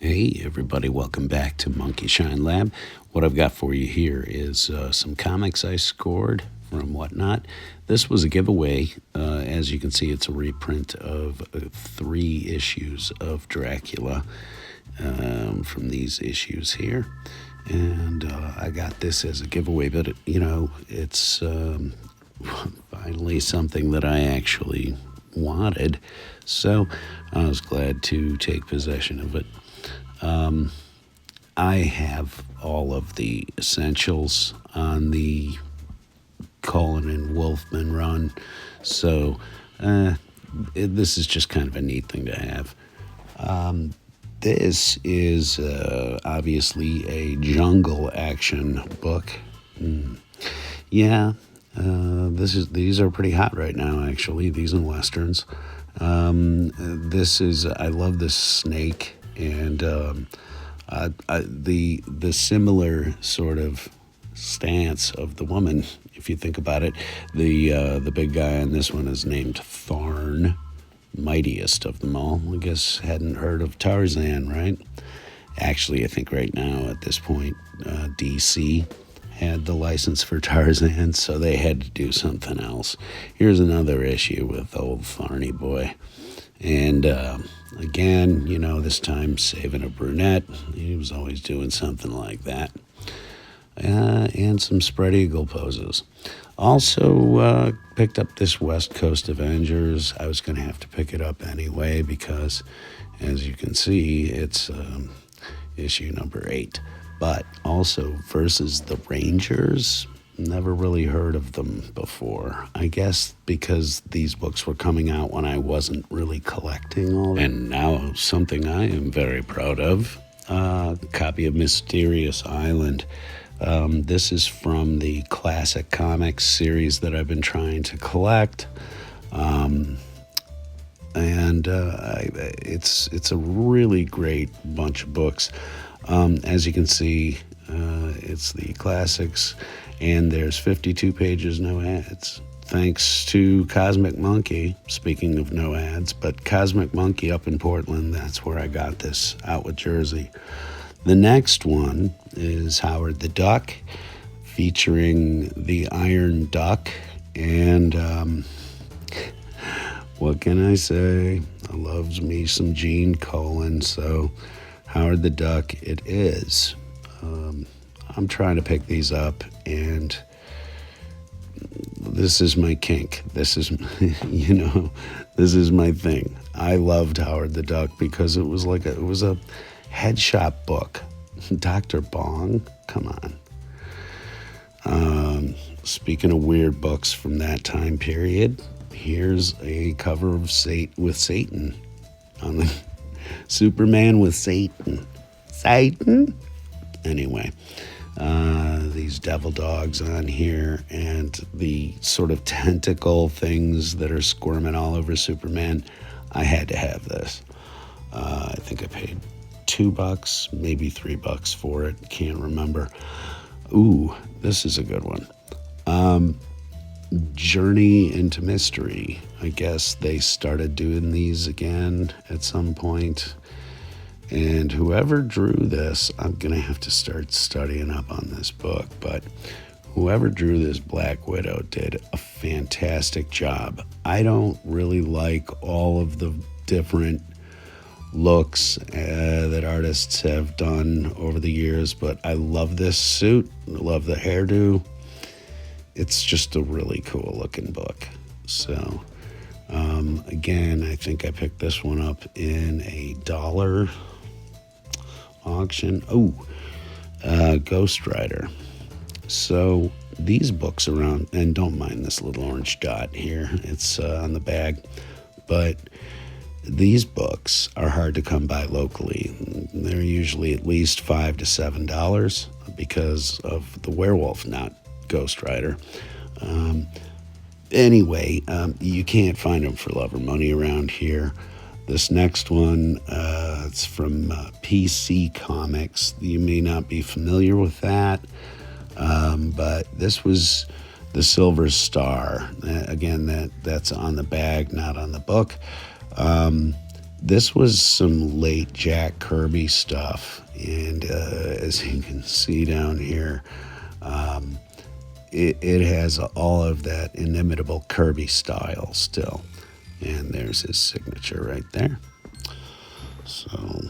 Hey everybody, welcome back to Monkey Shine Lab. What I've got for you here is some comics I scored from Whatnot. This was a giveaway. As you can see, it's a reprint of 3 issues of Dracula from these issues here. And I got this as a giveaway, but it's finally something that I actually wanted. So I was glad to take possession of it. I have all of the essentials on the Cullen and Wolfman run, so this is just kind of a neat thing to have. This is obviously a jungle action book. Yeah, these are pretty hot right now. Actually, these and westerns. I love this snake. And the similar sort of stance of the woman, if you think about it, the big guy on this one is named Tharn, mightiest of them all. I guess hadn't heard of Tarzan, right? Actually, I think right now at this point, DC had the license for Tarzan, so they had to do something else. Here's another issue with old Tharny boy. And again, this time saving a brunette. He was always doing something like that. And some spread eagle poses. Also picked up this West Coast Avengers. I was going to have to pick it up anyway because, as you can see, it's issue number 8. But also versus the Rangers. Never really heard of them before. I guess because these books were coming out when I wasn't really collecting all that. And now something I am very proud of, a copy of Mysterious Island. This is from the Classic Comics series that I've been trying to collect. It's a really great bunch of books. As you can see, it's the classics. And there's 52 pages, no ads. Thanks to Cosmic Monkey, speaking of no ads, but Cosmic Monkey up in Portland, that's where I got this, out with Jersey. The next one is Howard the Duck, featuring the Iron Duck. And what can I say? I loves me some Gene Colan, so Howard the Duck it is. I'm trying to pick these up, and this is my kink. This is, this is my thing. I loved Howard the Duck because it was a head shop book. Dr. Bong, come on. Speaking of weird books from that time period, here's a cover of with Satan on the Superman with Satan. Satan? Anyway. These devil dogs on here and the sort of tentacle things that are squirming all over Superman. I had to have this. I think I paid $2, maybe $3 for it. Can't remember. Ooh, this is a good one. Journey into Mystery. I guess they started doing these again at some point. And whoever drew this, I'm going to have to start studying up on this book, but whoever drew this Black Widow did a fantastic job. I don't really like all of the different looks that artists have done over the years, but I love this suit. I love the hairdo. It's just a really cool looking book. So, again, I think I picked this one up in $1 auction. Ghost Rider. So these books around, and don't mind this little orange dot here, it's on the bag, but these books are hard to come by locally. They're usually at least $5 to $7 because of the werewolf, not Ghost Rider. Anyway, you can't find them for love or money around here. This next one, it's from PC Comics. You may not be familiar with that, but this was the Silver Star. Again, that's on the bag, not on the book. This was some late Jack Kirby stuff, and as you can see down here, it has all of that inimitable Kirby style still. And there's his signature right there. So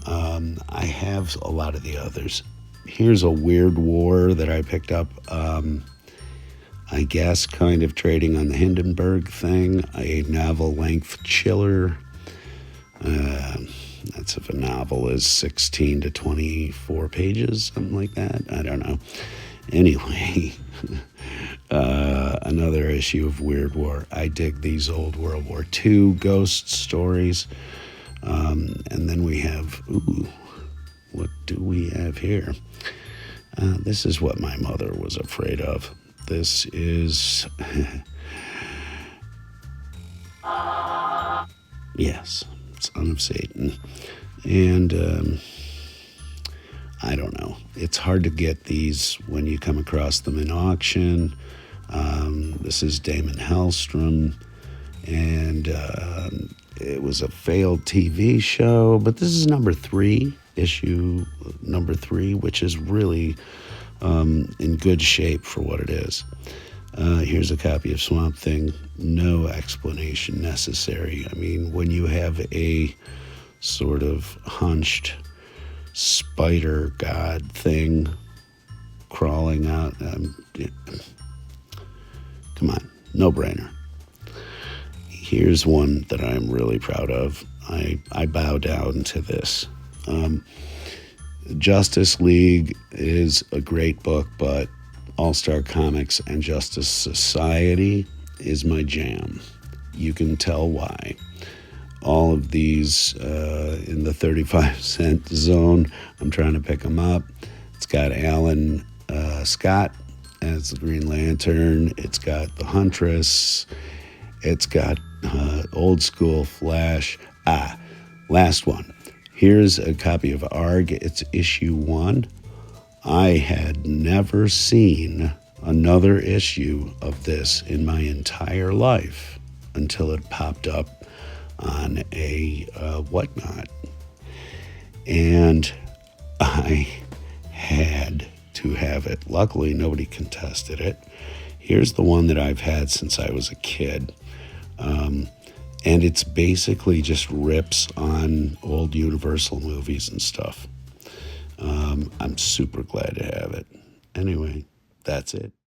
I have a lot of the others. Here's a weird war that I picked up. I guess kind of trading on the Hindenburg thing, a novel-length chiller. That's if a novel is 16 to 24 pages, something like that. I don't know. Anyway, another issue of Weird War. I dig these old World War II ghost stories. And then we have, what do we have here? This is what my mother was afraid of. This is, yes, Son of Satan. And I don't know. It's hard to get these when you come across them in auction. This is Damon Hellstrom, and it was a failed TV show, but this is issue number 3, which is really in good shape for what it is. Here's a copy of Swamp Thing. No explanation necessary. I mean, when you have a sort of hunched spider god thing crawling out, come on, no brainer. Here's one that I'm really proud of. I bow down to this. Justice League is a great book, but All-Star Comics and Justice Society is my jam. You can tell why. All of these in the 35-cent zone. I'm trying to pick them up. It's got Alan Scott as the Green Lantern. It's got the Huntress. It's got old school Flash. Last one. Here's a copy of ARG. It's issue 1. I had never seen another issue of this in my entire life until it popped up on a whatnot. And I had to have it. Luckily, nobody contested it. Here's the one that I've had since I was a kid. And it's basically just rips on old Universal movies and stuff. I'm super glad to have it. Anyway, that's it.